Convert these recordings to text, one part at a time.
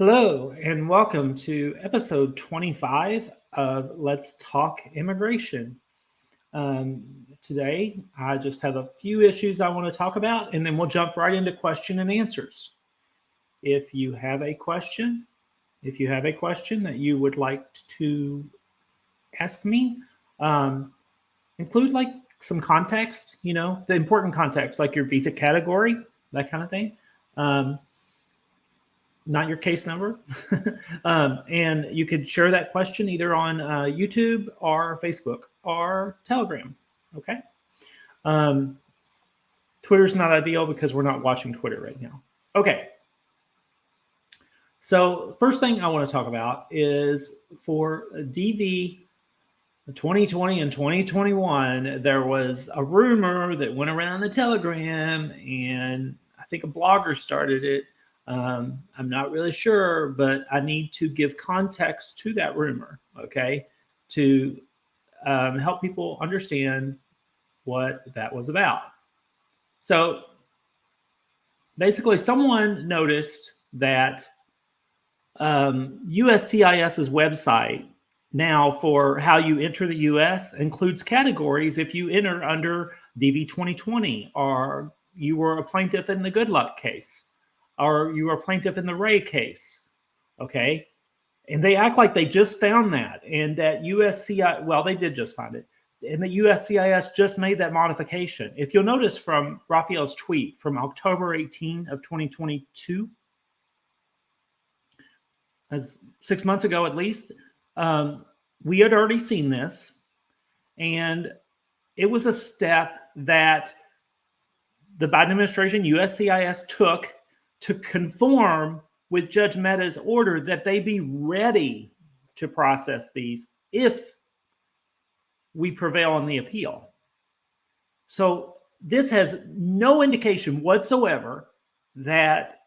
Hello, and welcome to episode 25 of Let's Talk Immigration. Today, I just have a few issues I want to talk about, and then we'll jump right into question and answers. If you have a question, that you would like to ask me, um, include like some context, the important context, like your visa category, that kind of thing. Not your case number. And you could share that question either on YouTube or Facebook or Telegram. Okay. Um, Twitter's not ideal because we're not watching Twitter right now. Okay. So first thing I want to talk about is for DV 2020 and 2021, there was a rumor that went around the Telegram, and I think a blogger started it. I'm not really sure, but I need to give context to that rumor, okay, to help people understand what that was about. So basically, someone noticed that USCIS's website now for how you enter the U.S. includes categories if you enter under DV 2020, or you were a plaintiff in the Good Luck case, or you were a plaintiff in the Ray case, okay? And they act like they just found that, and that USCIS, well, they did just find it, and the USCIS just made that modification. If you'll notice from Raphael's tweet from October 18 of 2022, as 6 months ago at least, we had already seen this, and it was a step that the Biden administration, USCIS, took to conform with Judge Mehta's order that they be ready to process these if we prevail on the appeal. So this has no indication whatsoever that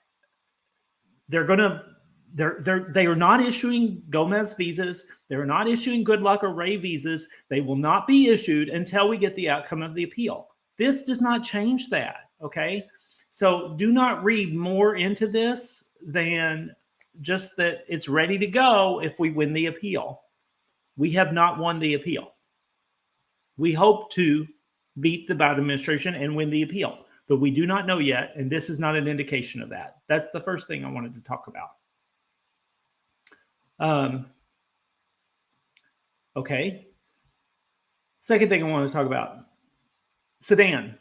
they are not issuing Gomez visas. They're not issuing Good Luck or Ray visas. They will not be issued until we get the outcome of the appeal. This does not change that, okay? So do not read more into this than just that it's ready to go if we win the appeal. We have not won the appeal. We hope to beat the Biden administration and win the appeal, but we do not know yet, and this is not an indication of that. That's the first thing I wanted to talk about. Okay. Second thing I want to talk about, Sudan.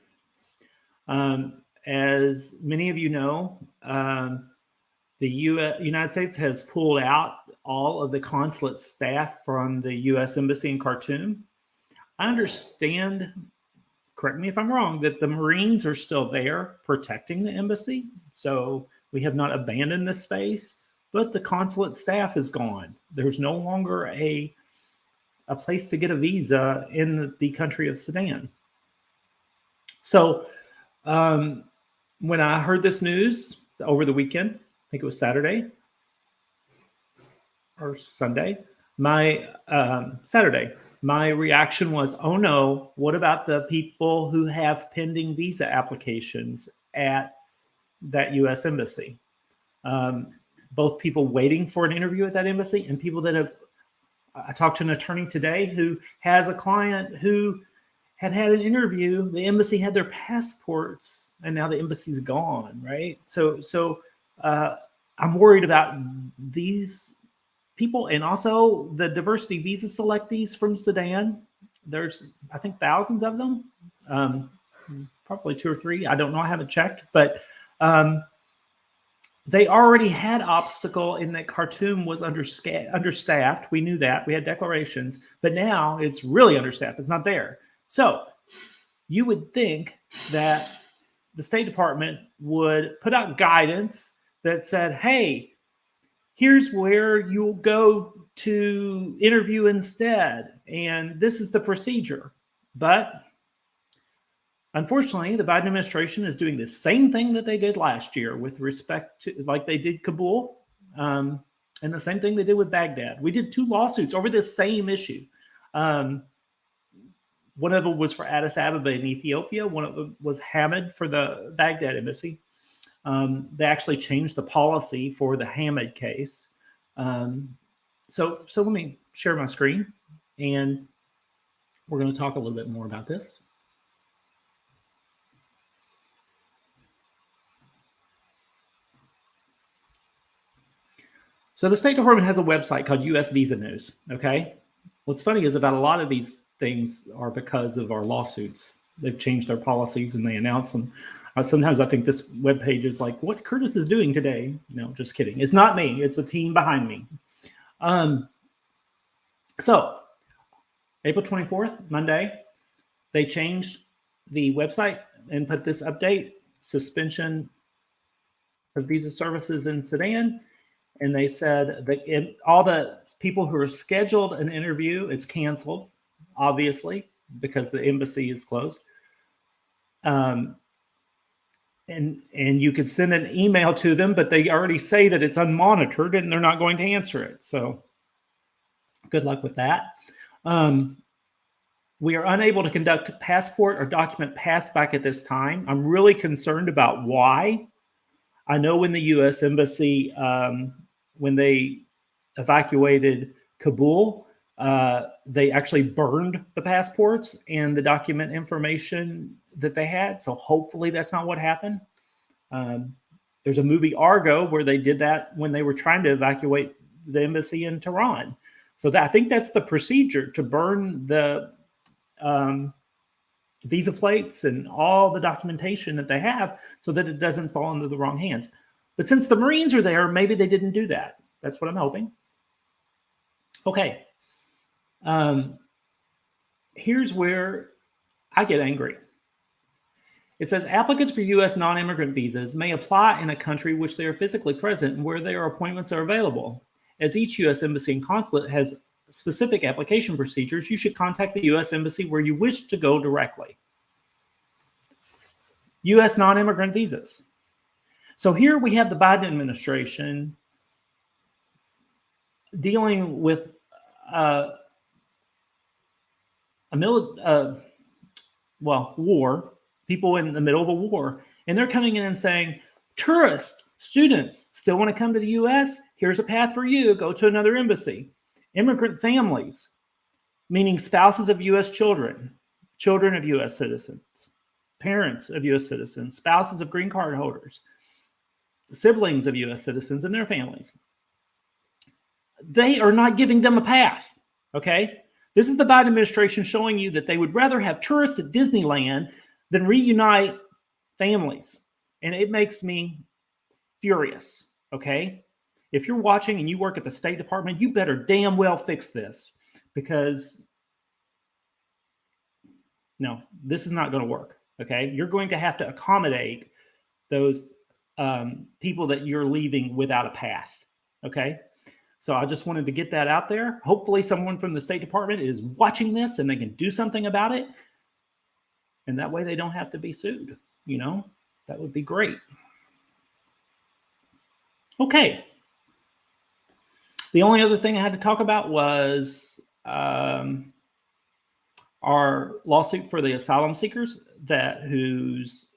As many of you know, the United States has pulled out all of the consulate staff from the U.S. Embassy in Khartoum. I understand, correct me if I'm wrong, that the Marines are still there protecting the embassy. So we have not abandoned this space, but the consulate staff is gone. There's no longer a place to get a visa in the country of Sudan. So when I heard this news over the weekend, I think it was Saturday or Sunday, Saturday, my reaction was, oh no, what about the people who have pending visa applications at that U.S. embassy? Both people waiting for an interview at that embassy and people that have, I talked to an attorney today who has a client who had an interview. The embassy had their passports and now the embassy's gone, right? So I'm worried about these people, and also the diversity visa selectees from Sudan. There's, I think, thousands of them, probably 2 or 3. I don't know. I haven't checked, but they already had obstacle in that Khartoum was understaffed. We knew that. We had declarations, but now it's really understaffed. It's not there. So you would think that the State Department would put out guidance that said, hey, here's where you'll go to interview instead, and this is the procedure. But unfortunately, the Biden administration is doing the same thing that they did last year with respect to, like they did Kabul, and the same thing they did with Baghdad. We did 2 lawsuits over this same issue. One of them was for Addis Ababa in Ethiopia. One of them was Hamid for the Baghdad embassy. They actually changed the policy for the Hamid case. So let me share my screen, and we're going to talk a little bit more about this. So the State Department has a website called U.S. Visa News. Okay, what's funny is about a lot of these things are because of our lawsuits. They've changed their policies and they announce them. Sometimes I think this webpage is like, what Curtis is doing today. No, just kidding. It's not me. It's a team behind me. So April 24th, Monday, they changed the website and put this update: suspension of visa services in Sudan. And they said that all the people who are scheduled an interview, it's canceled, obviously, because the embassy is closed. And you could send an email to them, but they already say that it's unmonitored and they're not going to answer it. So good luck with that. We are unable to conduct passport or document passback at this time. I'm really concerned about why. I know when the U.S. Embassy, when they evacuated Kabul, they actually burned the passports and the document information that they had. So hopefully that's not what happened. There's a movie, Argo, where they did that when they were trying to evacuate the embassy in Tehran. So I think that's the procedure, to burn the visa plates and all the documentation that they have so that it doesn't fall into the wrong hands. But since the Marines are there, maybe they didn't do that. That's what I'm hoping. Okay. Here's where I get angry. It says applicants for U.S. non-immigrant visas may apply in a country which they are physically present and where their appointments are available. As each U.S. embassy and consulate has specific application procedures, you should contact the U.S. embassy where you wish to go directly. U.S. non-immigrant visas. So here we have the Biden administration dealing with war, people in the middle of a war, and they're coming in and saying, tourists, students still want to come to the U.S.? Here's a path for you. Go to another embassy. Immigrant families, meaning spouses of U.S. children, children of U.S. citizens, parents of U.S. citizens, spouses of green card holders, siblings of U.S. citizens and their families. They are not giving them a path, okay? This is the Biden administration showing you that they would rather have tourists at Disneyland than reunite families. And it makes me furious, okay? If you're watching and you work at the State Department, you better damn well fix this, because no, this is not going to work, okay? You're going to have to accommodate those people that you're leaving without a path, okay? So I just wanted to get that out there. Hopefully someone from the State Department is watching this and they can do something about it. And that way they don't have to be sued, you know? That would be great. Okay. The only other thing I had to talk about was our lawsuit for the asylum seekers whose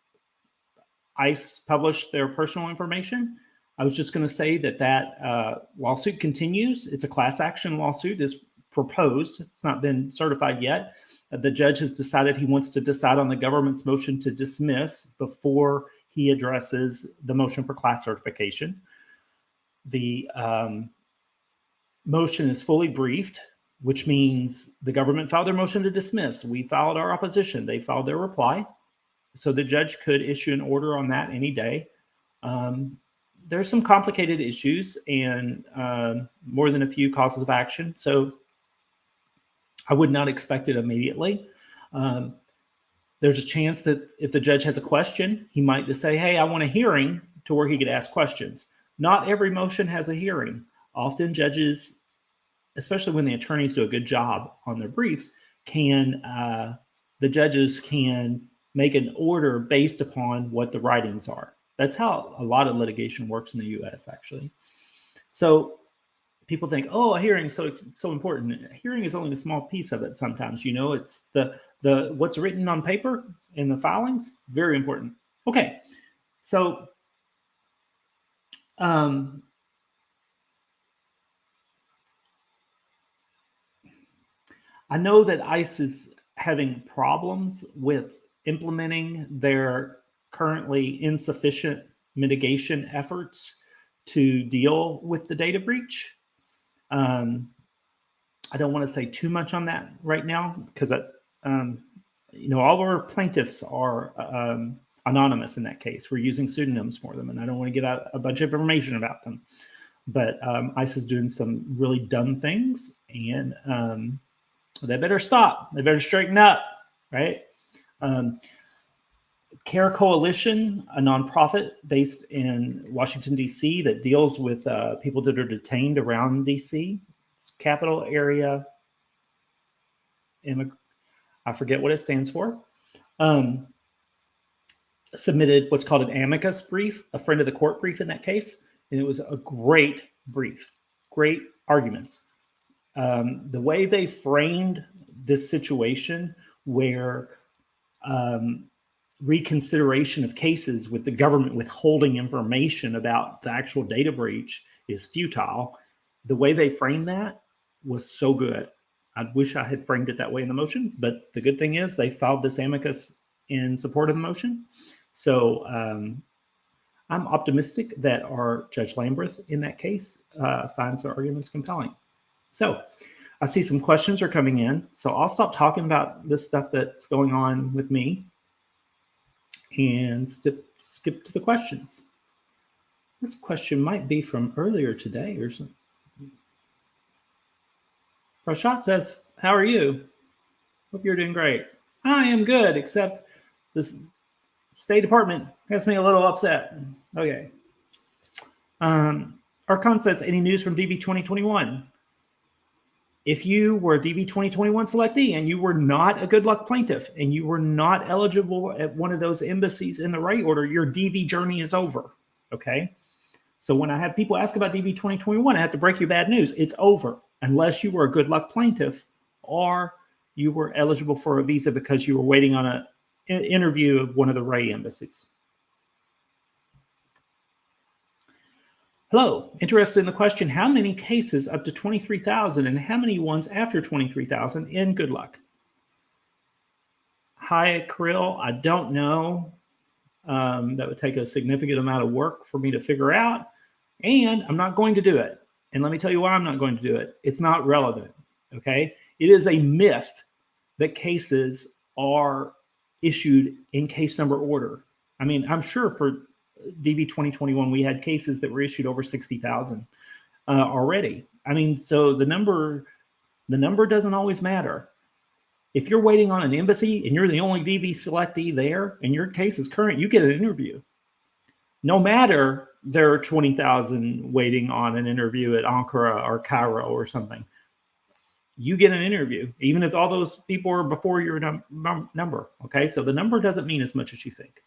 ICE published their personal information. I was just going to say that lawsuit continues. It's a class action lawsuit. It's proposed. It's not been certified yet. The judge has decided he wants to decide on the government's motion to dismiss before he addresses the motion for class certification. The motion is fully briefed, which means the government filed their motion to dismiss. We filed our opposition. They filed their reply. So the judge could issue an order on that any day. There's some complicated issues and more than a few causes of action. So I would not expect it immediately. There's a chance that if the judge has a question, he might just say, hey, I want a hearing, to where he could ask questions. Not every motion has a hearing. Often judges, especially when the attorneys do a good job on their briefs, the judges can make an order based upon what the writings are. That's how a lot of litigation works in the U.S., actually. So people think, oh, a hearing is so important. A hearing is only a small piece of it sometimes. You know, it's the what's written on paper in the filings, very important. Okay, so Um, I know that ICE is having problems with implementing their currently insufficient mitigation efforts to deal with the data breach. I don't want to say too much on that right now because all of our plaintiffs are anonymous in that case. We're using pseudonyms for them, and I don't want to give out a bunch of information about them. But ICE is doing some really dumb things, and they better stop. They better straighten up, right? Care Coalition, a nonprofit based in Washington, D.C., that deals with people that are detained around D.C., capital area, I forget what it stands for, submitted what's called an amicus brief, a friend of the court brief in that case. And it was a great brief, great arguments. The way they framed this situation where reconsideration of cases with the government withholding information about the actual data breach is futile. The way they framed that was so good. I wish I had framed it that way in the motion, but the good thing is they filed this amicus in support of the motion. So I'm optimistic that our Judge Lamberth in that case finds the arguments compelling. So I see some questions are coming in. So I'll stop talking about this stuff that's going on with me and skip to the questions. This question might be from earlier today or something. Rashad says, how are you? Hope you're doing great. I am good, except this State Department has me a little upset. Okay. Archon says, any news from DV 2021? If you were a DV 2021 selectee and you were not a good luck plaintiff and you were not eligible at one of those embassies in the right order, your DV journey is over. Okay. So when I have people ask about DV 2021, I have to break you bad news. It's over unless you were a good luck plaintiff or you were eligible for a visa because you were waiting on an interview of one of the Ray embassies. Hello, interested in the question, how many cases up to 23,000 and how many ones after 23,000 in good luck? Hi, Krill, I don't know. That would take a significant amount of work for me to figure out, and I'm not going to do it. And let me tell you why I'm not going to do it. It's not relevant, okay? It is a myth that cases are issued in case number order. I mean, I'm sure for DV 2021, we had cases that were issued over 60,000 already. I mean, so the number doesn't always matter. If you're waiting on an embassy and you're the only DV selectee there and your case is current, you get an interview. No matter there are 20,000 waiting on an interview at Ankara or Cairo or something, you get an interview, even if all those people are before your number. Okay, so the number doesn't mean as much as you think.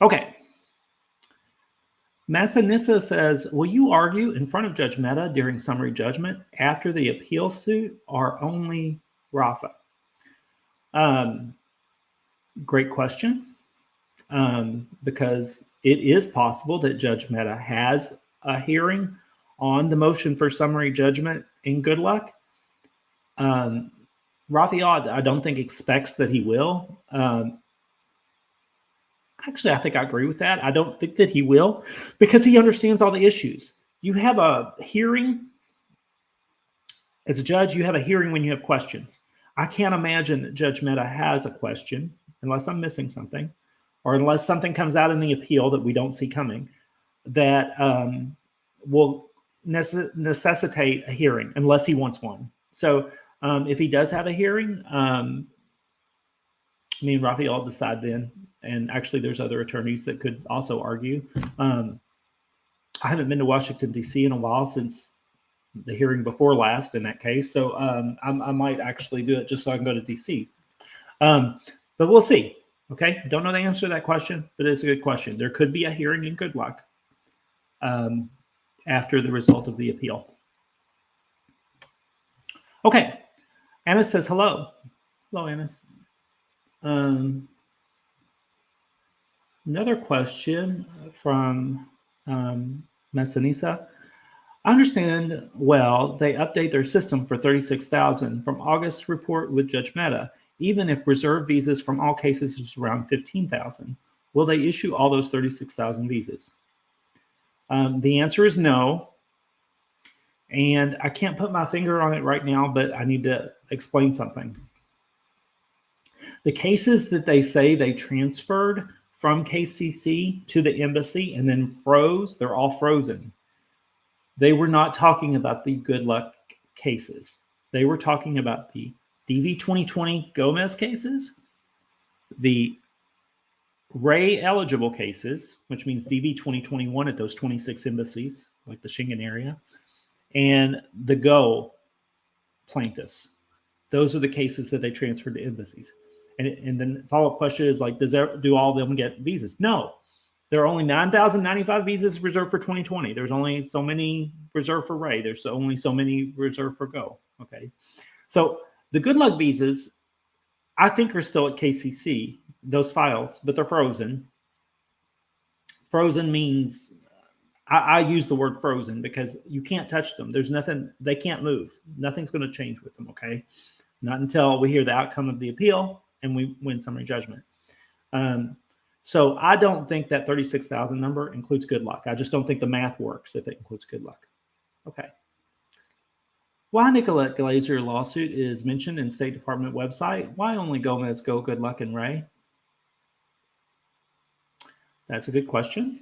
Okay. Massanissa says, will you argue in front of Judge Mehta during summary judgment after the appeal suit or only Rafa? Great question. Because it is possible that Judge Mehta has a hearing on the motion for summary judgment in good luck. Raphael, I don't think expects that he will. Actually, I think I agree with that. I don't think that he will because he understands all the issues. You have a hearing. As a judge, you have a hearing when you have questions. I can't imagine that Judge Mehta has a question unless I'm missing something or unless something comes out in the appeal that we don't see coming that will necessitate a hearing unless he wants one. So if he does have a hearing, me and Raphael decide then. And actually, there's other attorneys that could also argue. I haven't been to Washington, D.C. in a while since the hearing before last in that case. So I might actually do it just so I can go to D.C. But we'll see. Okay. Don't know the answer to that question, but it's a good question. There could be a hearing in good luck after the result of the appeal. Okay. Anna says hello. Hello, Anna. Another question from Messanisa. I understand well they update their system for 36,000 from August report with Judge Mehta, even if reserved visas from all cases is around 15,000. Will they issue all those 36,000 visas? The answer is no. And I can't put my finger on it right now, but I need to explain something. The cases that they say they transferred from KCC to the embassy and then froze, they're all frozen. They were not talking about the good luck cases. They were talking about the DV 2020 Gomez cases, the Ray eligible cases, which means DV 2021 at those 26 embassies, like the Schengen area, and the Go plaintiffs. Those are the cases that they transferred to embassies. And then the follow-up question is like, do all of them get visas? No. There are only 9,095 visas reserved for 2020. There's only so many reserved for Ray. There's only so many reserved for Go. Okay. So the good luck visas, I think, are still at KCC, those files, but they're frozen. Frozen means, I use the word frozen because you can't touch them. There's nothing, they can't move. Nothing's going to change with them. Okay. Not until we hear the outcome of the appeal and we win summary judgment. So I don't think that 36,000 number includes good luck. I just don't think the math works if it includes good luck. Okay. Why Nicolette Glazer lawsuit is mentioned in State Department website? Why only Gomez, Go, Good Luck, and Ray? That's a good question.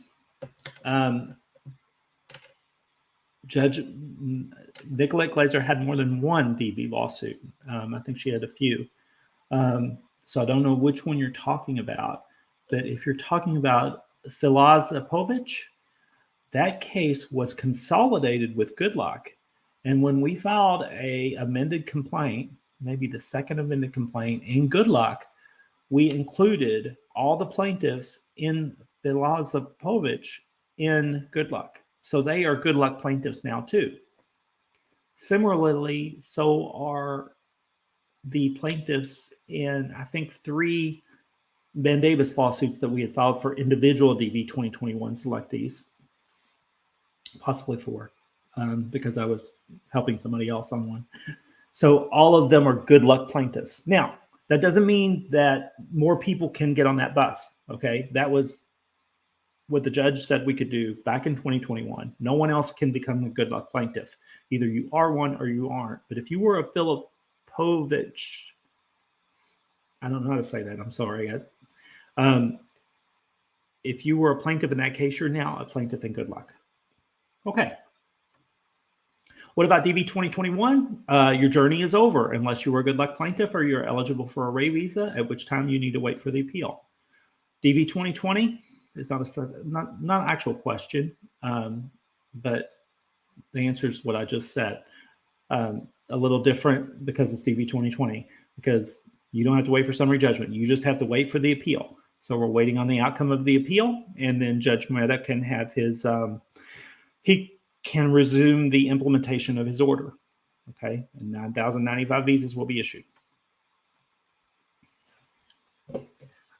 Judge Nicolette Glazer had more than one DB lawsuit. I think she had a few. So I don't know which one you're talking about. But if you're talking about Filazapovich, that case was consolidated with Good Luck. And when we filed a amended complaint, maybe the second amended complaint in Good Luck, we included all the plaintiffs in Filazapovich in Good Luck. So they are Good Luck plaintiffs now too. Similarly, so are the plaintiffs in, I think, 3 Ben Davis lawsuits that we had filed for individual DV 2021 selectees, possibly 4, because I was helping somebody else on one. So all of them are Good Luck plaintiffs. Now, that doesn't mean that more people can get on that bus, okay? That was what the judge said we could do back in 2021. No one else can become a Good Luck plaintiff. Either you are one or you aren't. But if you were a Filipovich, I don't know how to say that. I'm sorry. If you were a plaintiff in that case, you're now a plaintiff in Good Luck. Okay. What about DV 2021? Your journey is over unless you were a Good Luck plaintiff or you're eligible for a Ray visa, at which time you need to wait for the appeal. DV 2020 is not an actual question, but the answer is what I just said. A little different because it's DV 2020, because you don't have to wait for summary judgment. You just have to wait for the appeal. So we're waiting on the outcome of the appeal, and then Judge Mehta can have his, he can resume the implementation of his order. Okay, and 9,095 visas will be issued.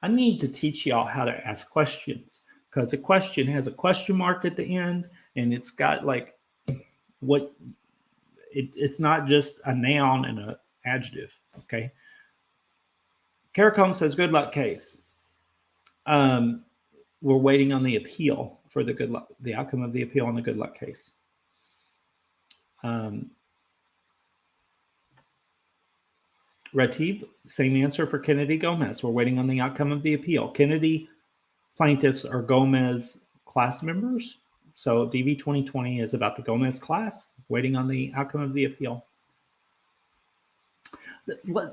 I need to teach y'all how to ask questions, because a question has a question mark at the end, and it's got like what, it's not just a noun and an adjective. Okay. Caracombe says, Good Luck case. We're waiting on the appeal for the Good Luck, the outcome of the appeal on the Good Luck case. Ratib, same answer for Kennedy Gomez. We're waiting on the outcome of the appeal. Kennedy plaintiffs are Gomez class members. So DV 2020 is about the Gomez class, waiting on the outcome of the appeal.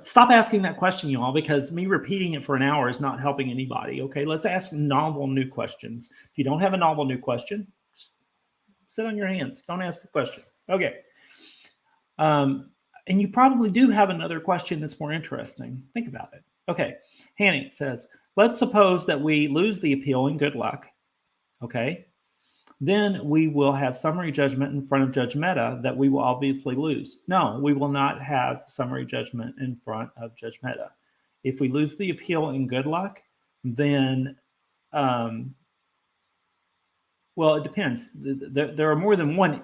Stop asking that question, y'all, because me repeating it for an hour is not helping anybody. Okay, let's ask novel new questions. If you don't have a novel new question, just sit on your hands. Don't ask the question. Okay. And you probably do have another question that's more interesting. Think about it. Okay. Hanny says, let's suppose that we lose the appeal in Good Luck. Okay. Then we will have summary judgment in front of Judge Mehta that we will obviously lose. No, we will not have summary judgment in front of Judge Mehta. If we lose the appeal in Good Luck, then well, it depends. There are more than one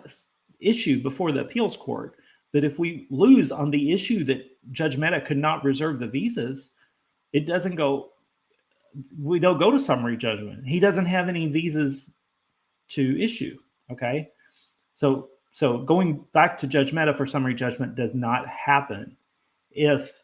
issue before the appeals court. But if we lose on the issue that Judge Mehta could not reserve the visas, it doesn't go. We don't go to summary judgment. He doesn't have any visas to issue. Okay, so going back to Judge Mehta for summary judgment does not happen if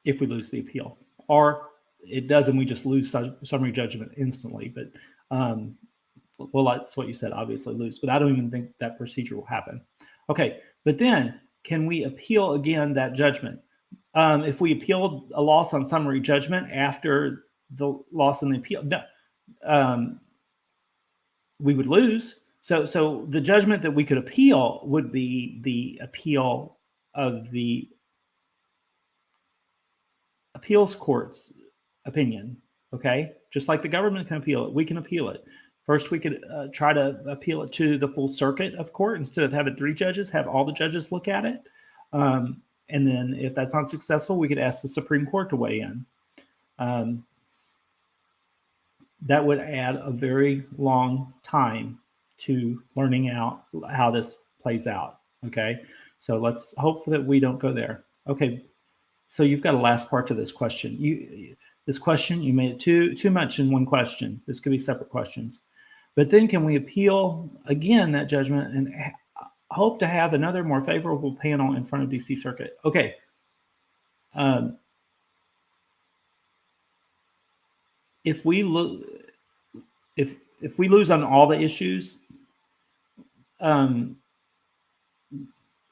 we lose the appeal, or it does and we just lose summary judgment instantly. But well, that's what you said, obviously lose, but I don't even think that procedure will happen. Okay, but then can we appeal again that judgment? If we appealed a loss on summary judgment after the loss in the appeal, no, we would lose. So the judgment that we could appeal would be the appeal of the appeals court's opinion. Okay, just like the government can appeal it, we can appeal it. First, we could try to appeal it to the full circuit of court instead of having 3 judges, have all the judges look at it. And then if that's not successful, we could ask the Supreme Court to weigh in. That would add a very long time to learning out how this plays out. Okay, so let's hope that we don't go there. Okay, so you've got a last part to this question. You made it too much in one question. This could be separate questions. But then can we appeal again that judgment and hope to have another more favorable panel in front of DC Circuit? Okay. If we lose on all the issues,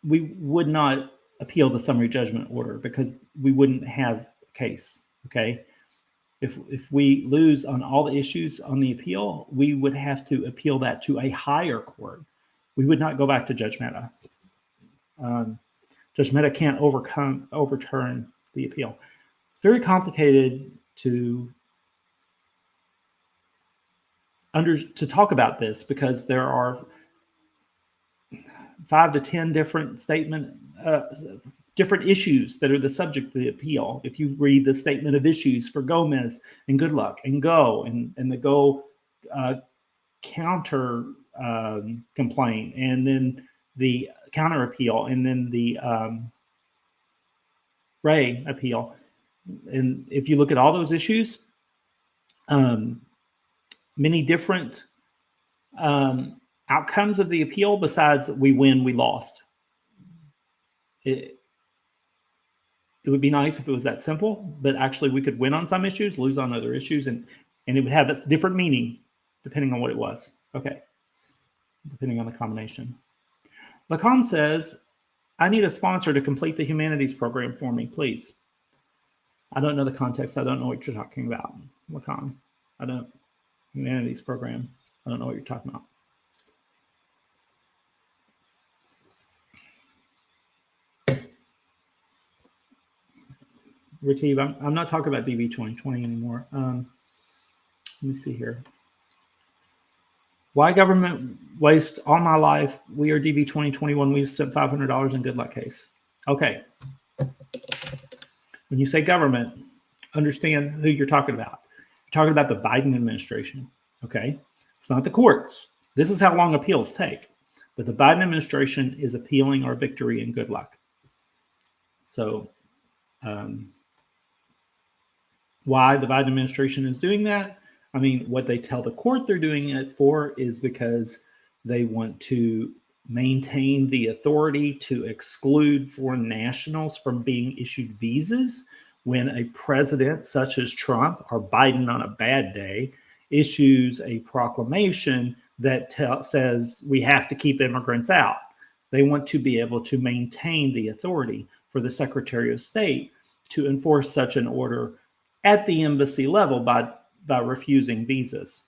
we would not appeal the summary judgment order because we wouldn't have a case. Okay. If we lose on all the issues on the appeal, we would have to appeal that to a higher court. We would not go back to Judge Mehta. Judge Mehta can't overturn the appeal. It's very complicated to talk about this because there are 5 to 10 different different issues that are the subject of the appeal. If you read the statement of issues for Gomez and Goodluck and Go and the Go counter complaint, and then the counter appeal, and then the Ray appeal, and if you look at all those issues, many different outcomes of the appeal besides we win, we lost. It would be nice if it was that simple, but actually we could win on some issues, lose on other issues, and it would have a different meaning depending on what it was. Okay, depending on the combination. Lacan says, I need a sponsor to complete the humanities program for me, please. I don't know the context. I don't know what you're talking about, Lacan. Humanities program. I don't know what you're talking about. Rativ, I'm not talking about DB 2020 anymore. Let me see here. Why government waste all my life? We are DB 2021. We've spent $500 in Goodluck case. Okay. When you say government, understand who you're talking about. You're talking about the Biden administration. Okay. It's not the courts. This is how long appeals take. But the Biden administration is appealing our victory in Goodluck. So, why the Biden administration is doing that? I mean, what they tell the court they're doing it for is because they want to maintain the authority to exclude foreign nationals from being issued visas when a president such as Trump or Biden on a bad day issues a proclamation that says we have to keep immigrants out. They want to be able to maintain the authority for the Secretary of State to enforce such an order at the embassy level by refusing visas.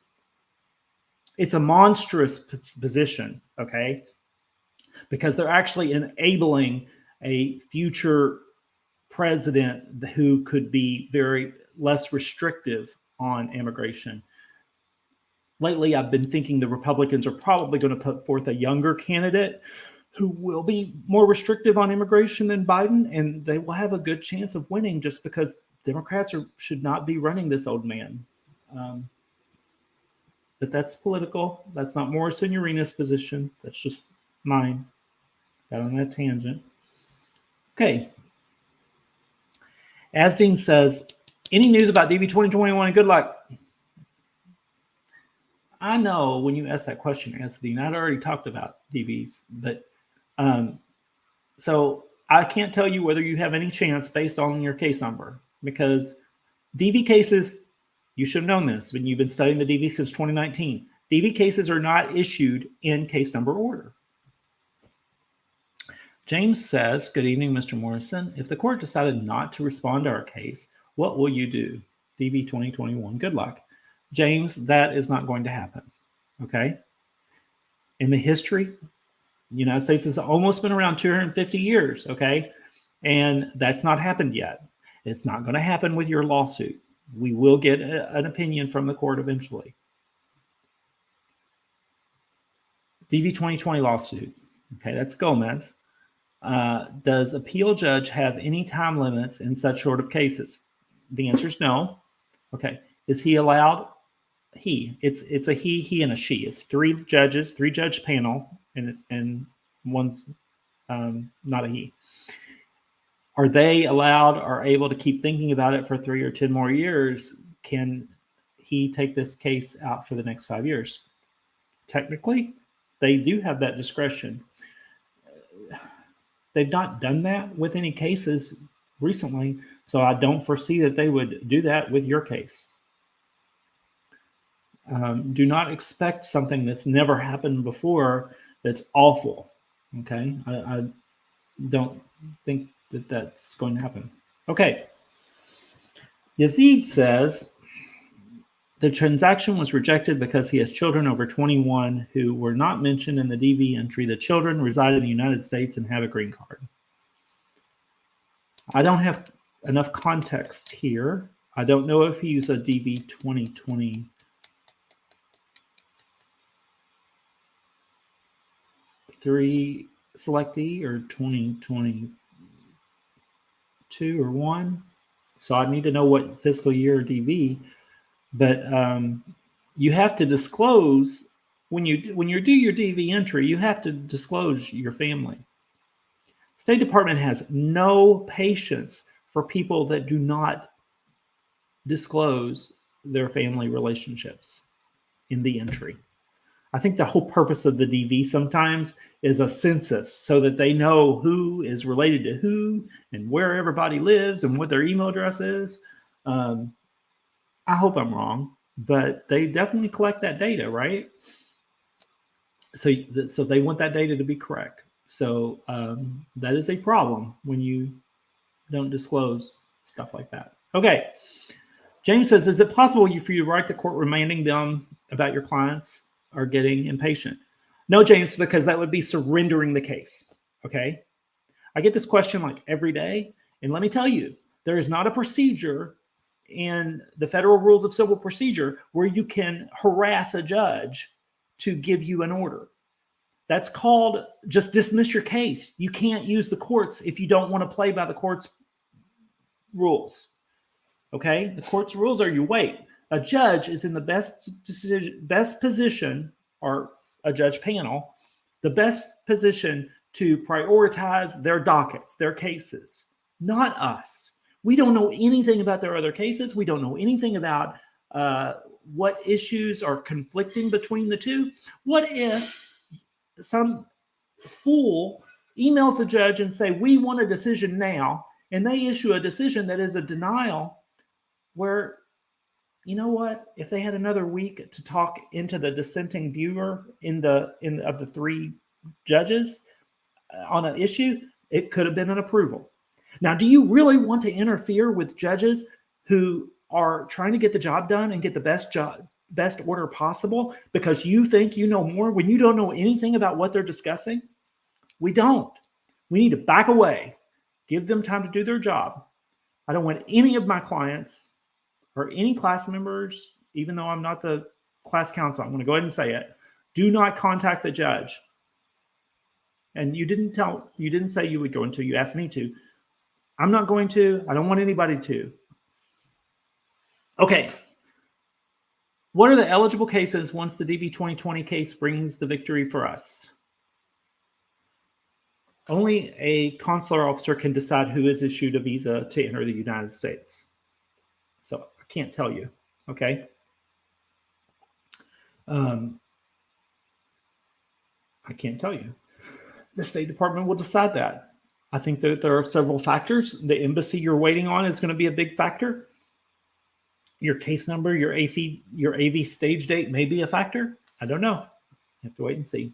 It's a monstrous position, okay? Because they're actually enabling a future president who could be very less restrictive on immigration. Lately, I've been thinking the Republicans are probably going to put forth a younger candidate who will be more restrictive on immigration than Biden, and they will have a good chance of winning just because Democrats should not be running this old man. But that's political. That's not Morrison Urina's position. That's just mine. Got on that tangent. Okay. Asdean says, any news about DV 2021? Good luck. I know when you asked that question, Asdean, I'd already talked about DVs, but so I can't tell you whether you have any chance based on your case number, because DV cases, you should have known this when you've been studying the DV since 2019. DV cases are not issued in case number order. James says, good evening, Mr. Morrison. If the court decided not to respond to our case, what will you do? DV 2021, good luck. James, that is not going to happen, okay? In the history, the United States has almost been around 250 years, okay? And that's not happened yet. It's not going to happen with your lawsuit. We will get an opinion from the court eventually. DV 2020 lawsuit, okay, that's Gomez. Does appeal judge have any time limits in such sort of cases? The answer is no. Okay. Is he allowed? It's a he, and a she. It's 3 judges, 3-judge panel, and one's not a he. Are they allowed or able to keep thinking about it for 3 or 10 more years? Can he take this case out for the next 5 years? Technically, they do have that discretion. They've not done that with any cases recently, so I don't foresee that they would do that with your case. Do not expect something that's never happened before that's awful, okay? I don't think that that's going to happen. Okay. Yazid says, the transaction was rejected because he has children over 21 who were not mentioned in the DV entry. The children reside in the United States and have a green card. I don't have enough context here. I don't know if he's a DV 2023 selectee or 2022 or 1. So I need to know what fiscal year DV. But you have to disclose when you do your DV entry, you have to disclose your family. State Department has no patience for people that do not disclose their family relationships in the entry. I think the whole purpose of the DV sometimes is a census so that they know who is related to who and where everybody lives and what their email address is. I hope I'm wrong, but they definitely collect that data, right? So they want that data to be correct. So that is a problem when you don't disclose stuff like that. Okay. James says, is it possible for you to write the court reminding them about your clients are getting impatient? No, James, because that would be surrendering the case. Okay. I get this question like every day. And let me tell you, there is not a procedure in the federal rules of civil procedure where you can harass a judge to give you an order. That's called just dismiss your case. You can't use the courts if you don't want to play by the court's rules. Okay? The court's rules are you wait. A judge is in the best position, or a judge panel, the best position to prioritize their dockets, their cases, not us. We don't know anything about their other cases. We don't know anything about what issues are conflicting between the two. What if some fool emails the judge and say, we want a decision now, and they issue a decision that is a denial where, you know what, if they had another week to talk into the dissenting viewer of the 3 judges on an issue, it could have been an approval. Now, do you really want to interfere with judges who are trying to get the job done and get the best order possible because you think you know more when you don't know anything about what they're discussing? We don't. We need to back away, give them time to do their job. I don't want any of my clients or any class members, even though I'm not the class counsel, I'm going to go ahead and say it, do not contact the judge And you didn't say you would go until you asked me to. I'm not going to. I don't want anybody to. Okay. What are the eligible cases once the DV 2020 case brings the victory for us? Only a consular officer can decide who is issued a visa to enter the United States. So I can't tell you. Okay. I can't tell you. The State Department will decide that. I think that there are several factors. The embassy you're waiting on is going to be a big factor. Your case number, your AV stage date may be a factor. I don't know. You have to wait and see.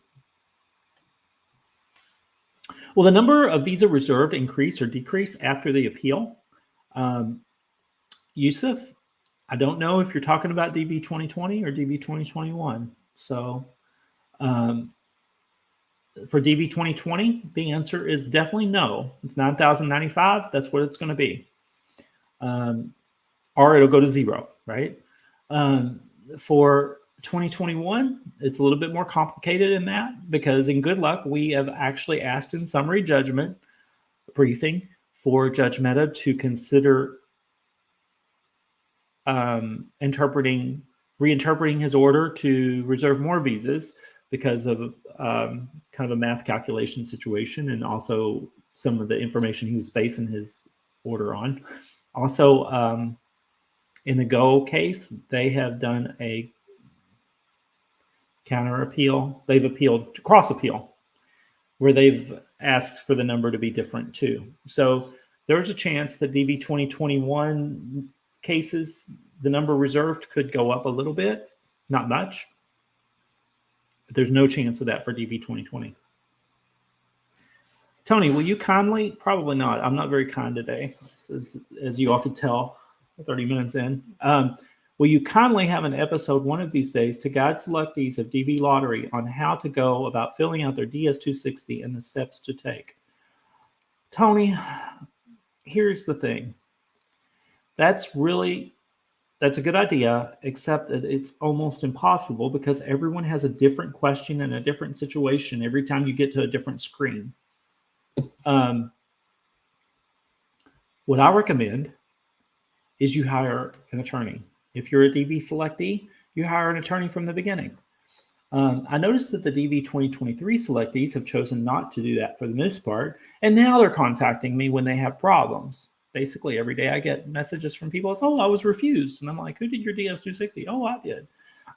Will the number of visa reserved increase or decrease after the appeal? Yusuf, I don't know if you're talking about DV 2020 or DV 2021. So for DV 2020, the answer is definitely no. It's 9,095. That's what it's going to be. Or it'll go to zero, right? For 2021, it's a little bit more complicated in that, because in good luck, we have actually asked in summary judgment briefing for Judge Mehta to consider reinterpreting his order to reserve more visas because of kind of a math calculation situation, and also some of the information he was basing his order on. Also, in the Go case, they have done a counter appeal. They've appealed cross appeal, where they've asked for the number to be different too. So there's a chance that DV 2021 cases, the number reserved could go up a little bit, not much, but there's no chance of that for DV 2020. Tony, will you kindly? Probably not. I'm not very kind today, as you all could tell, 30 minutes in. Will you kindly have an episode one of these days to guide selectees of DV Lottery on how to go about filling out their DS-260 and the steps to take? Tony, here's the thing. That's a good idea, except that it's almost impossible because everyone has a different question and a different situation every time you get to a different screen. What I recommend is you hire an attorney. If you're a DV selectee, you hire an attorney from the beginning. I noticed that the DV 2023 selectees have chosen not to do that for the most part, and now they're contacting me when they have problems. Basically, every day I get messages from people. It's, oh, I was refused. And I'm like, who did your DS-260? Oh, I did.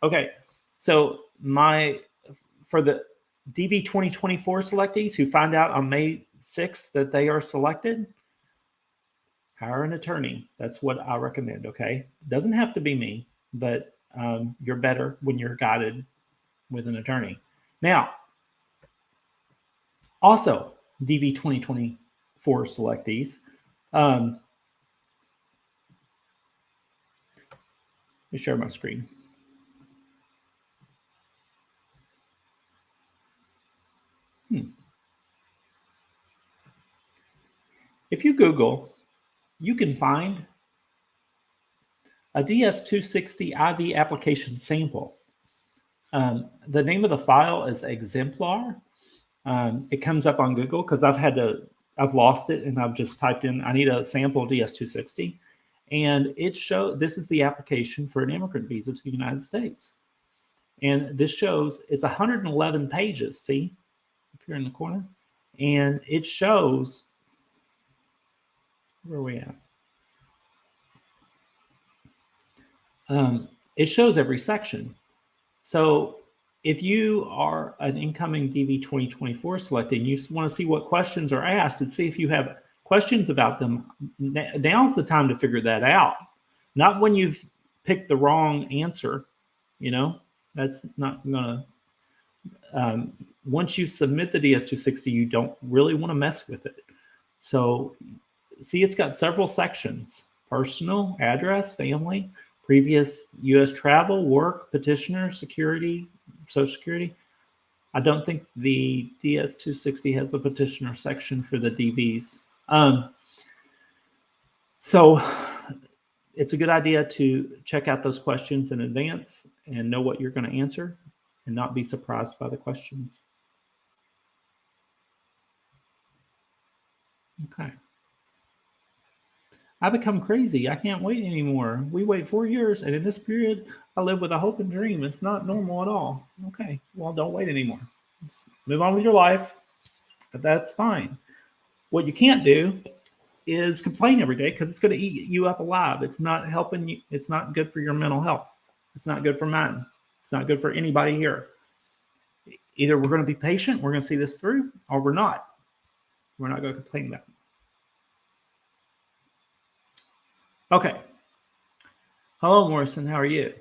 Okay, so for the DV 2024 selectees who find out on May 6th that they are selected, hire an attorney. That's what I recommend, okay? It doesn't have to be me, but you're better when you're guided with an attorney. Now, also, DV 2024 selectees, let me share my screen. If you Google, you can find a DS-260 IV application sample. The name of the file is exemplar. It comes up on Google because I've lost it, and I've just typed in, I need a sample DS-260. And this is the application for an immigrant visa to the United States. And this shows it's 111 pages, see, up here in the corner. And it shows, where are we at? It shows every section. So if you are an incoming DV 2024 selected and you want to see what questions are asked and see if you have questions about them, now's the time to figure that out. Not when you've picked the wrong answer, that's not going to, once you submit the DS-260, you don't really want to mess with it. So see, it's got several sections: personal, address, family, previous U.S. travel, work, petitioner, security, Social Security. I don't think the DS-260 has the petitioner section for the DVs. So it's a good idea to check out those questions in advance and know what you're going to answer and not be surprised by the questions. Okay. I become crazy. I can't wait anymore. We wait 4 years, and in this period, I live with a hope and dream. It's not normal at all. Okay. Well, don't wait anymore. Just move on with your life. That's fine. What you can't do is complain every day because it's going to eat you up alive. It's not helping you. It's not good for your mental health. It's not good for mine. It's not good for anybody here. Either we're going to be patient, we're going to see this through, or we're not. We're not going to complain about it. Okay. Hello, Morrison. How are you?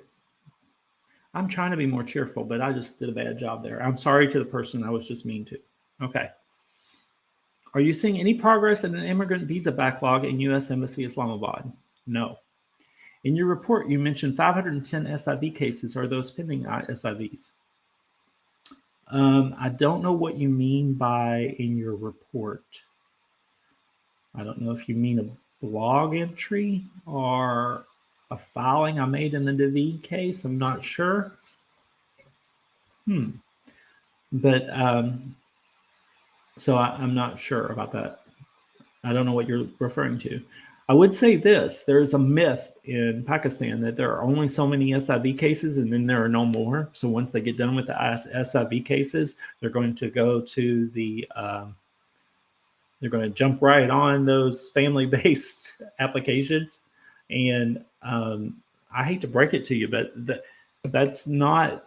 I'm trying to be more cheerful, but I just did a bad job there. I'm sorry to the person I was just mean to. Okay. Are you seeing any progress in an immigrant visa backlog in U.S. Embassy Islamabad? No. In your report, you mentioned 510 SIV cases. Are those pending SIVs? I don't know what you mean by in your report. I don't know if you mean a blog entry or a filing I made in the David case. I'm not sure. But so I'm not sure about that. I don't know what you're referring to. I would say this: there's a myth in Pakistan that there are only so many SIV cases and then there are no more. So once they get done with the SIV cases, they're going to go to the they're going to jump right on those family-based applications. And I hate to break it to you, but that's not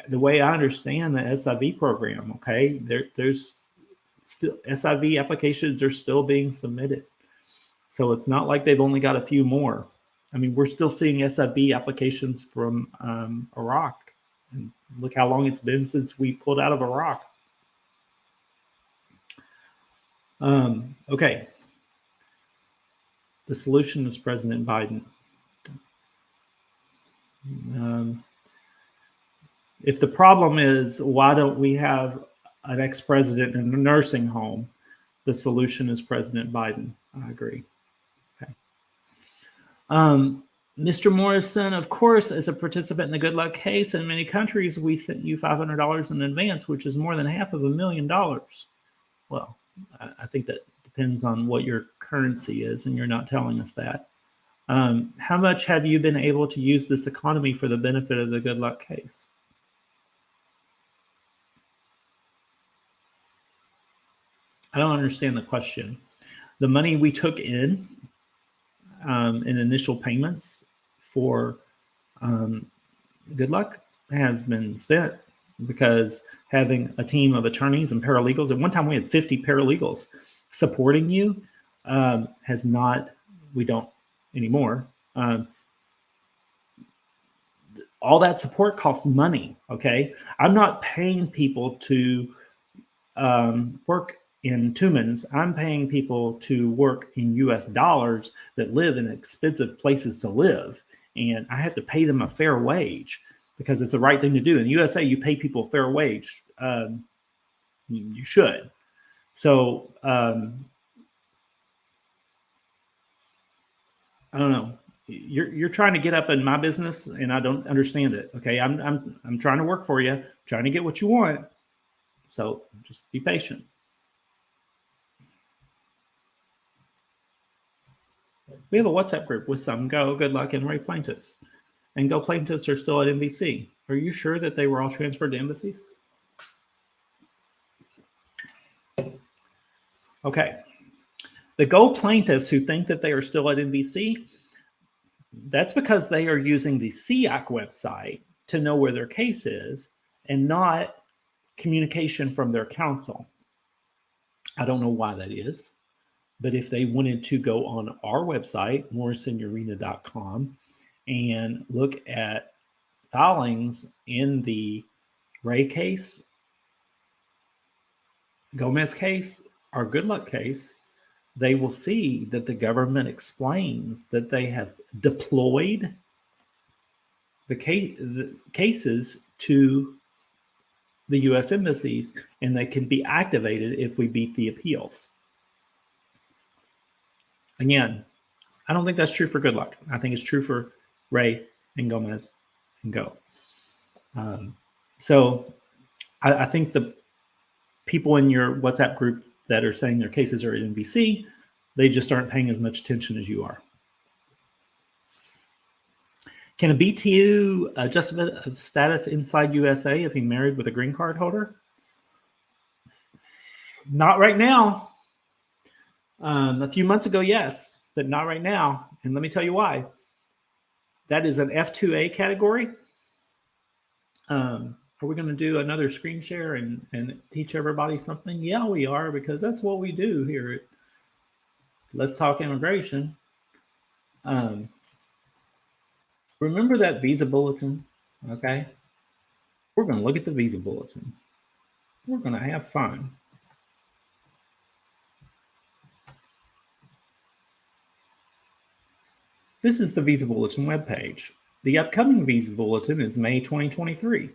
the way I understand the SIV program. Okay, there's still SIV applications are still being submitted. So it's not like they've only got a few more. I mean, we're still seeing SIV applications from Iraq. And look how long it's been since we pulled out of Iraq. Okay. The solution is President Biden. If the problem is why don't we have an ex-president in a nursing home, the solution is President Biden. I agree. Okay. Mr. Morrison, of course, as a participant in the Good Luck case, in many countries, we sent you $500 in advance, which is more than $500,000. Well, I think that depends on what your currency is, and you're not telling us that. How much have you been able to use this economy for the benefit of the Good Luck case? I don't understand the question. The money we took in initial payments for Good Luck has been spent because having a team of attorneys and paralegals, at one time we had 50 paralegals supporting you, has not, we don't anymore. All that support costs money, okay? I'm not paying people to work in Tumans. I'm paying people to work in US dollars that live in expensive places to live. And I have to pay them a fair wage because it's the right thing to do. In the USA, you pay people a fair wage. You should. So I don't know. You're trying to get up in my business, and I don't understand it. Okay, I'm trying to work for you, trying to get what you want. So just be patient. We have a WhatsApp group with some Go, Good Luck, and Ray plaintiffs. And Go plaintiffs are still at NBC. Are you sure that they were all transferred to embassies? Okay. The Go plaintiffs who think that they are still at NBC, that's because they are using the SEAC website to know where their case is and not communication from their counsel. I don't know why that is, but if they wanted to go on our website, morrisonurena.com, and look at filings in the Ray case, Gomez case, or Good Luck case, they will see that the government explains that they have deployed the cases to the U.S. embassies, and they can be activated if we beat the appeals. Again, I don't think that's true for Good Luck. I think it's true for Ray and Gomez and Go. So I think the people in your WhatsApp group that are saying their cases are in VC. They just aren't paying as much attention as you are. Can a BTU adjustment of status inside USA if he married with a green card holder? Not right now. A few months ago, yes, but not right now. And let me tell you why. That is an F2A category. Are we going to do another screen share and teach everybody something? Yeah, we are, because that's what we do here at Let's Talk Immigration. Remember that visa bulletin, okay? We're going to look at the visa bulletin. We're going to have fun. This is the visa bulletin webpage. The upcoming visa bulletin is May 2023. I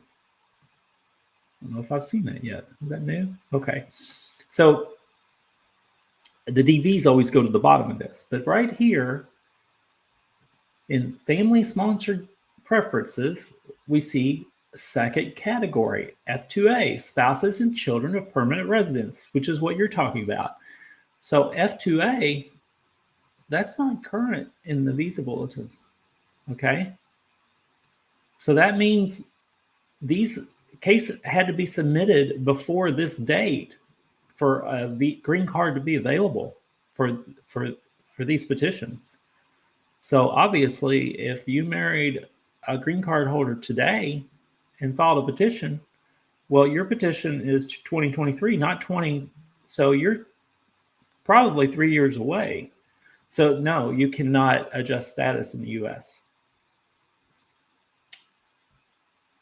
don't know if I've seen that yet. Is that new? Okay. So the DVs always go to the bottom of this, but right here in family sponsored preferences, we see second category, F2A, spouses and children of permanent residents, which is what you're talking about. So F2A, that's not current in the visa bulletin, okay? So that means these cases had to be submitted before this date for a green card to be available for these petitions. So obviously, if you married a green card holder today and filed a petition, well, your petition is 2023, not 20. So you're probably 3 years away. So no, you cannot adjust status in the U.S.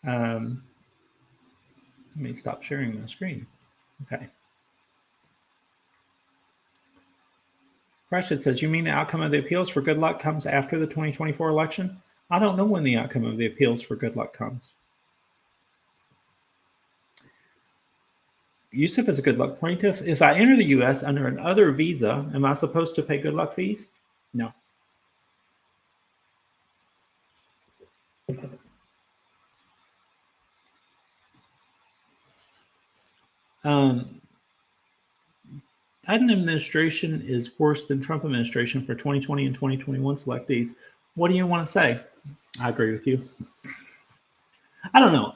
Let me stop sharing my screen. Okay. Precious says, you mean the outcome of the appeals for good luck comes after the 2024 election? I don't know when the outcome of the appeals for good luck comes. Yusuf is a good luck plaintiff. If I enter the U.S. under another visa, am I supposed to pay good luck fees? No. Biden administration is worse than Trump administration for 2020 and 2021 selectees. What do you want to say? I agree with you. I don't know.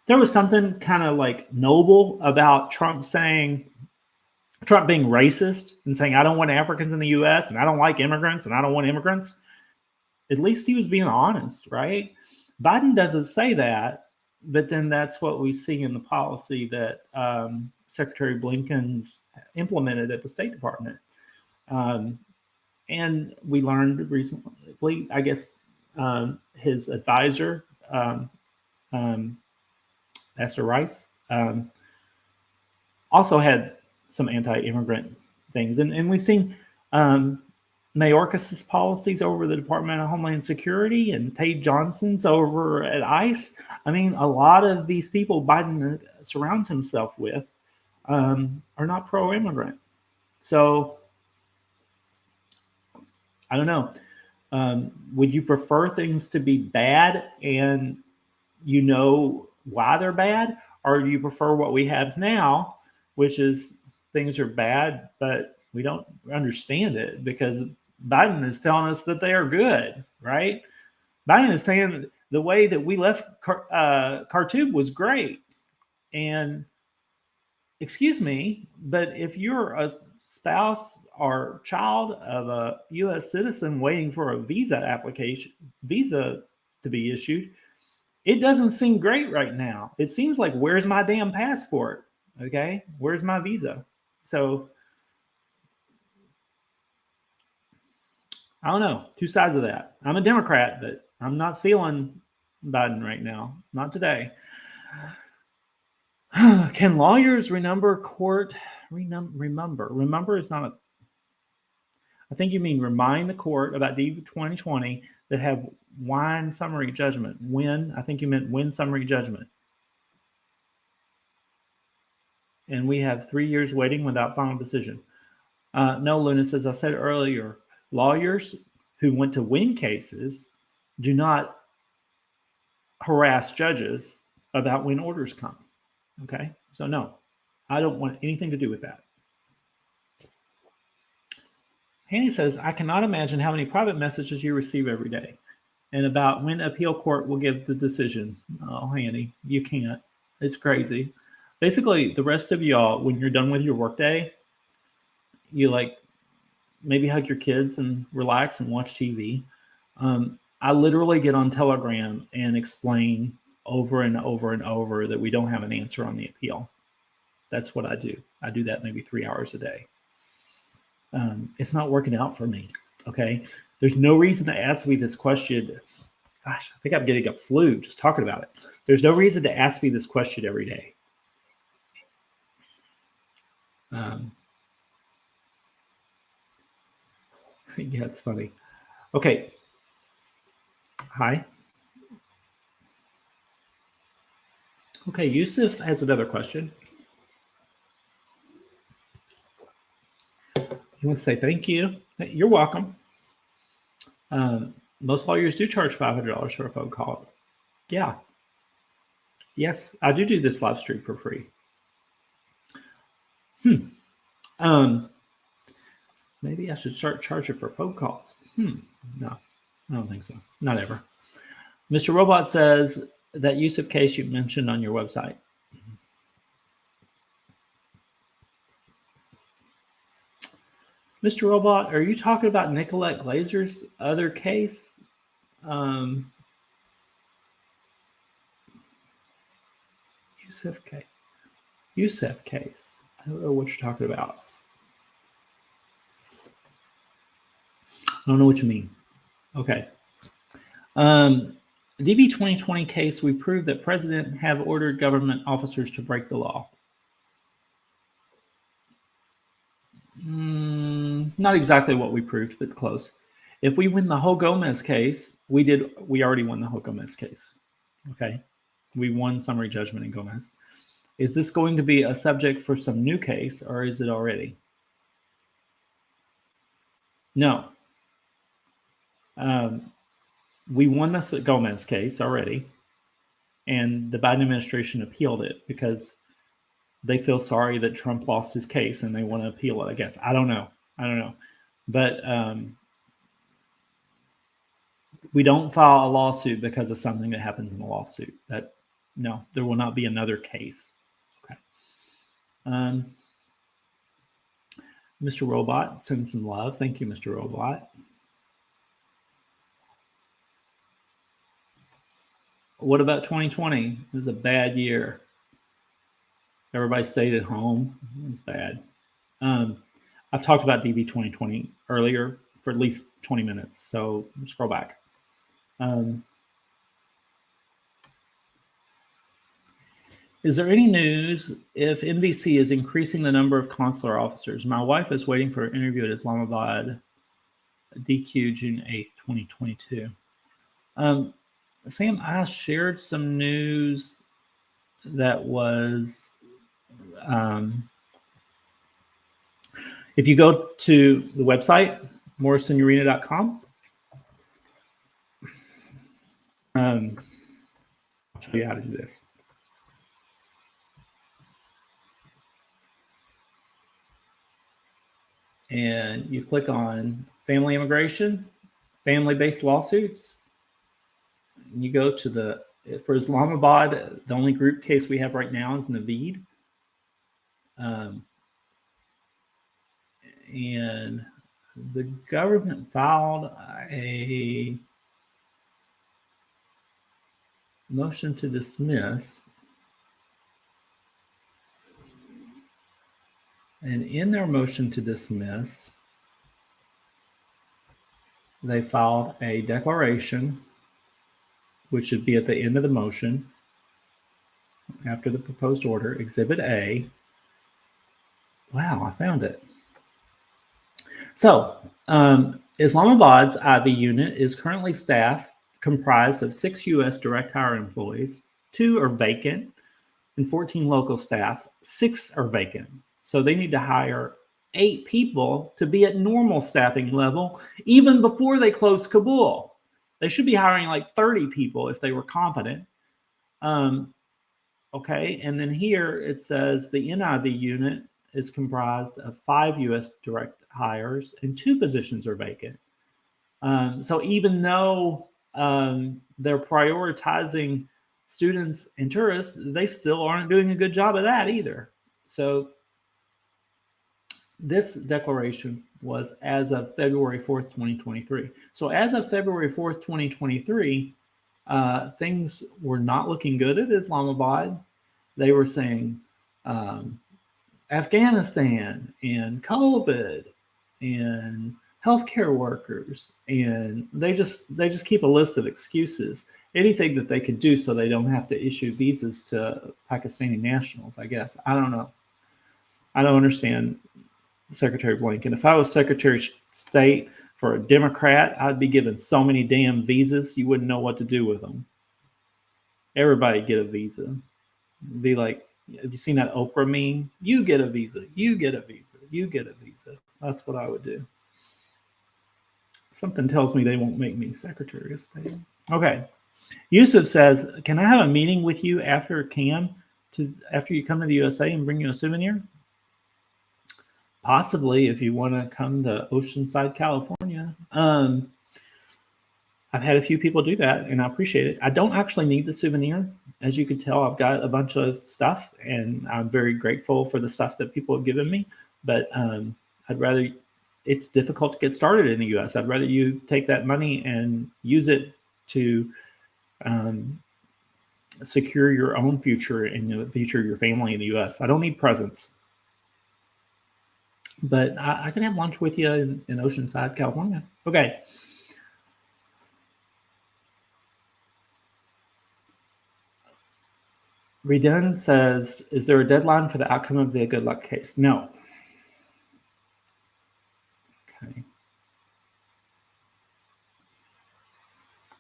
There was something kind of like noble about Trump being racist and saying, I don't want Africans in the U.S. and I don't like immigrants and I don't want immigrants. At least he was being honest, right? Biden doesn't say that, but then that's what we see in the policy that Secretary Blinken's implemented at the State Department. And we learned recently, I guess, his advisor, Esther Rice, also had some anti-immigrant things. And we've seen Mayorkas's policies over the Department of Homeland Security and Paige Johnson's over at ICE. I mean, a lot of these people Biden surrounds himself with are not pro-immigrant. So I don't know. Would you prefer things to be bad and you know why they're bad? Or do you prefer what we have now, which is things are bad, but we don't understand it because Biden is telling us that they are good, right? Biden is saying the way that we left Khartoum was great. And excuse me, but if you're a spouse or child of a U.S. citizen waiting for a visa to be issued, it doesn't seem great right now. It seems like, where's my damn passport? Okay, where's my visa? So I don't know. Two sides of that. I'm a Democrat, but I'm not feeling Biden right now. Not today. Can lawyers remember court? Remember is not a. I think you mean remind the court about DV 2020 that have win summary judgment. I think you meant win summary judgment. And we have 3 years waiting without final decision. No, Lunas, as I said earlier, lawyers who want to win cases do not harass judges about when orders come. Okay, so no, I don't want anything to do with that. Hanny says, I cannot imagine how many private messages you receive every day and about when appeal court will give the decision. Oh, Hanny, you can't. It's crazy. Basically, the rest of y'all, when you're done with your workday, you like maybe hug your kids and relax and watch TV. I literally get on Telegram and explain over and over and over that we don't have an answer on the appeal. That's what I do. I do that maybe 3 hours a day. It's not working out for me. Okay. There's no reason to ask me this question. Gosh, I think I'm getting a flu just talking about it. There's no reason to ask me this question every day. Yeah, it's funny. Okay. Hi. Okay, Yusuf has another question. He wants to say thank you. You're welcome. Most lawyers do charge $500 for a phone call. Yeah. Yes, I do this live stream for free. Maybe I should start charging for phone calls. No, I don't think so. Not ever. Mr. Robot says that Yusuf case you mentioned on your website. Mr. Robot, are you talking about Nicolette Glazer's other case? Yusuf case. I don't know what you're talking about. I don't know what you mean. Okay. DV 2020 case, we proved that president have ordered government officers to break the law. Not exactly what we proved, but close. If we win the Ho Gomez case, we already won the Ho Gomez case. Okay. We won summary judgment in Gomez. Is this going to be a subject for some new case, or is it already? No. We won this Gomez case already, and the Biden administration appealed it because they feel sorry that Trump lost his case and they want to appeal it, I guess. I don't know. But we don't file a lawsuit because of something that happens in a lawsuit. No, there will not be another case. Okay. Mr. Robot, send some love. Thank you, Mr. Robot. What about 2020? It was a bad year. Everybody stayed at home. It was bad. I've talked about DV 2020 earlier for at least 20 minutes, so scroll back. Is there any news if NVC is increasing the number of consular officers? My wife is waiting for an interview at Islamabad, DQ June 8th, 2022. Sam, I shared some news that was, if you go to the website, morrisonurena.com, I'll show you how to do this. And you click on family immigration, family-based lawsuits. And you go to for Islamabad, the only group case we have right now is Naveed. And the government filed a motion to dismiss. And in their motion to dismiss, they filed a declaration, which should be at the end of the motion, after the proposed order, Exhibit A. Wow, I found it. So, Islamabad's IV unit is currently staffed, comprised of 6 U.S. direct hire employees, 2 are vacant, and 14 local staff. 6 are vacant. So they need to hire 8 people to be at normal staffing level, even before they close Kabul. They should be hiring like 30 people if they were competent. Okay, and then here it says the NIV unit is comprised of 5 U.S. direct hires and 2 positions are vacant. So even though they're prioritizing students and tourists, they still aren't doing a good job of that either. So this declaration was as of February 4th, 2023. So as of February 4th, 2023, things were not looking good at Islamabad. They were saying Afghanistan and COVID and healthcare workers, and they just keep a list of excuses, anything that they could do so they don't have to issue visas to Pakistani nationals. I guess I don't know. I don't understand Secretary Blinken. If I was Secretary of State for a Democrat, I'd be given so many damn visas you wouldn't know what to do with them. Everybody get a visa. It'd be like, have you seen that Oprah meme? You get a visa. You get a visa. You get a visa. That's what I would do. Something tells me they won't make me Secretary of State. Okay. Yusuf says, can I have a meeting with you after CAM after you come to the USA and bring you a souvenir? Possibly, if you want to come to Oceanside, California. I've had a few people do that, and I appreciate it. I don't actually need the souvenir. As you can tell, I've got a bunch of stuff, and I'm very grateful for the stuff that people have given me. But I'd rather, it's difficult to get started in the U.S. I'd rather you take that money and use it to secure your own future and the future of your family in the U.S. I don't need presents. But I can have lunch with you in Oceanside, California. Okay. Redun says, is there a deadline for the outcome of the good luck case? No. Okay.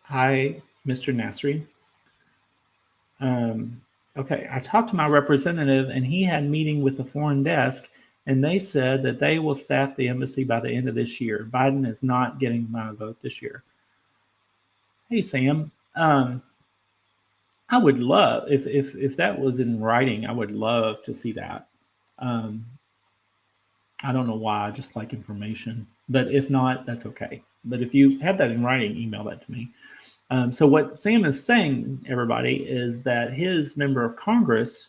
Hi, Mr. Nasri. Okay, I talked to my representative, and he had a meeting with the foreign desk, and they said that they will staff the embassy by the end of this year. Biden is not getting my vote this year. Hey, Sam. I would love, if that was in writing, I would love to see that. I don't know why, I just like information. But if not, that's okay. But if you have that in writing, email that to me. So what Sam is saying, everybody, is that his member of Congress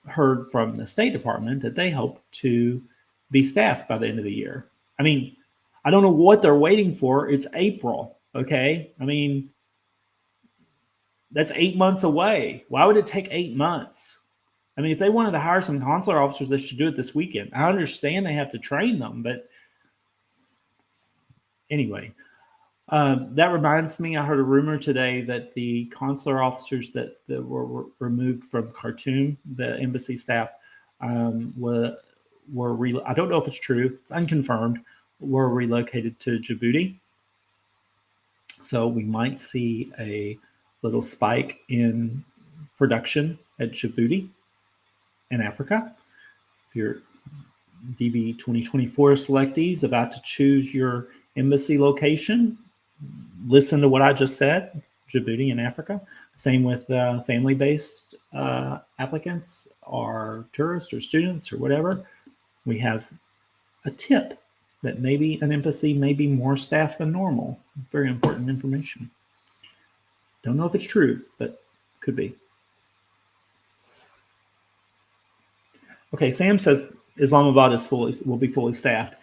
heard from the State Department that they hope to be staffed by the end of the year. I mean, I don't know what they're waiting for. It's April, okay? I mean, that's 8 months away. Why would it take 8 months? I mean, if they wanted to hire some consular officers, they should do it this weekend. I understand they have to train them, but anyway, that reminds me, I heard a rumor today that the consular officers that were removed from Khartoum, the embassy staff, I don't know if it's true, it's unconfirmed, were relocated to Djibouti. So we might see a little spike in production at Djibouti in Africa. If you're DB 2024 selectees about to choose your embassy location, listen to what I just said, Djibouti in Africa. Same with family-based applicants or tourists or students or whatever. We have a tip that maybe an embassy may be more staffed than normal. Very important information. Don't know if it's true, but could be. Okay, Sam says Islamabad will be fully staffed.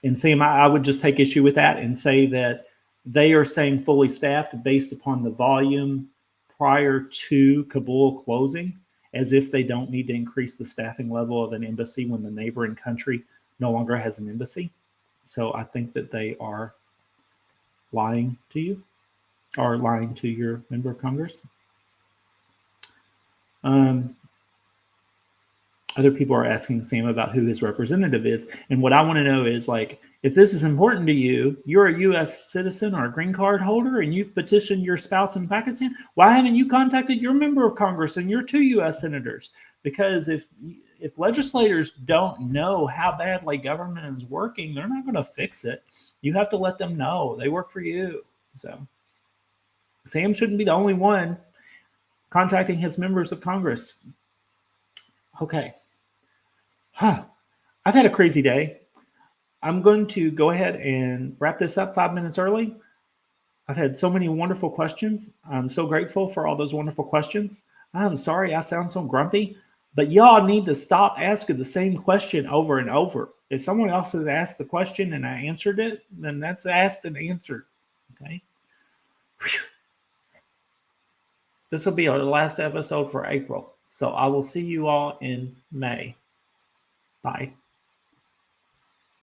And Sam, I would just take issue with that and say that they are saying fully staffed based upon the volume prior to Kabul closing, as if they don't need to increase the staffing level of an embassy when the neighboring country no longer has an embassy. So I think that they are lying to you, or lying to your member of Congress. Other people are asking Sam about who his representative is. And what I want to know is, like, if this is important to you, you're a U.S. citizen or a green card holder, and you've petitioned your spouse in Pakistan, why haven't you contacted your member of Congress and your 2 U.S. senators? Because if legislators don't know how badly government is working, they're not going to fix it. You have to let them know. They work for you. So Sam shouldn't be the only one contacting his members of Congress. Okay. I've had a crazy day. I'm going to go ahead and wrap this up 5 minutes early. I've had so many wonderful questions. I'm so grateful for all those wonderful questions. I'm sorry I sound so grumpy, but y'all need to stop asking the same question over and over. If someone else has asked the question and I answered it, then that's asked and answered. Okay. Whew. This will be our last episode for April. So I will see you all in May. Bye.